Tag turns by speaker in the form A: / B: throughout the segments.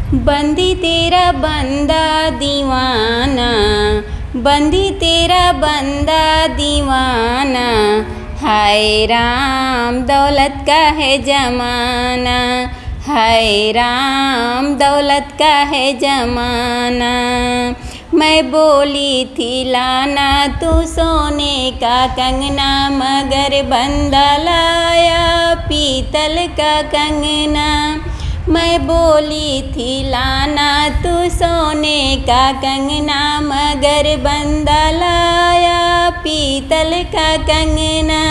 A: बंदी तेरा बंदा दीवाना, बंदी तेरा बंदा दीवाना। हाय राम दौलत का है जमाना, हाय राम दौलत का है जमाना। मैं बोली थी लाना तू सोने का कंगना, मगर बंदा लाया पीतल का कंगना। मैं बोली थी लाना तू सोने का कंगना, मगर बंदा लाया पीतल का कंगना।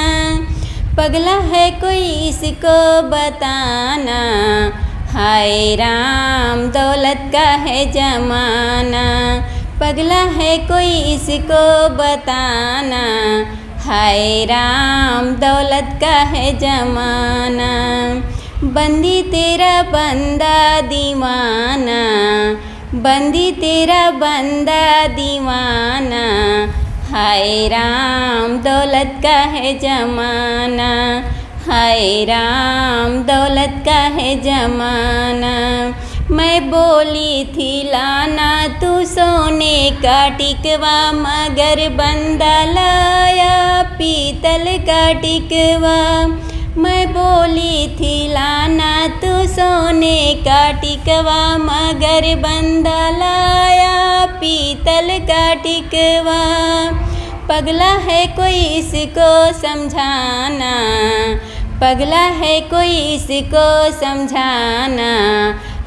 A: पगला है कोई इसको बताना, हाय राम दौलत का है जमाना। पगला है कोई इसको बताना, हाय राम दौलत का है जमाना। बंदी तेरा बंदा दीवाना, बंदी तेरा बंदा दीवाना। हाय राम दौलत का है जमाना, हाय राम दौलत का है जमाना। मैं बोली थी लाना तू सोने का टिकवा, मगर बंदा लाया पीतल का टिकवा। मैं बोली थी लाना तू सोने का टिकवा, मगर बंदा लाया पीतल का टिकवा। पगला है कोई इसको समझाना, पगला है कोई इसको समझाना।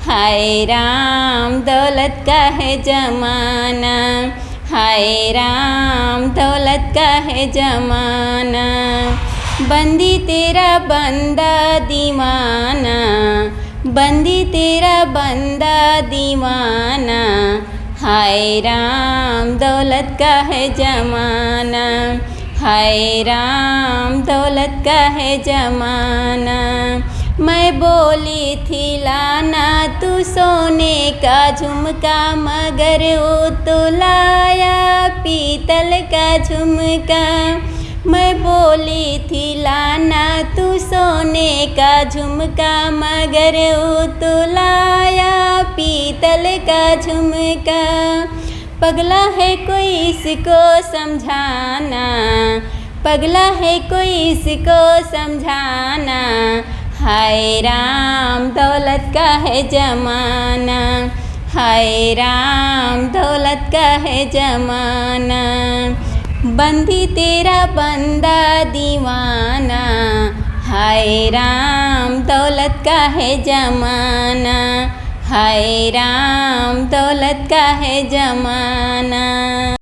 A: हाय राम दौलत का है जमाना, हाय राम दौलत का है जमाना। बंदी तेरा बंदा दीवाना, बंदी तेरा बंदा दीवाना। हाय राम दौलत का है जमाना, हाय राम दौलत का है जमाना। मैं बोली थी लाना तू सोने का झुमका, मगर वो तो लाया पीतल का झुमका। मैं बोली थी लाना तू सोने का झुमका, मगर वो तो लाया पीतल का झुमका। पगला है कोई इसको समझाना, पगला है कोई इसको समझाना। हाय राम दौलत का है जमाना, हाय राम दौलत का है जमाना। बंदी तेरा बंदा दीवाना, हाय राम दौलत का है जमाना, हाय राम दौलत का है जमाना।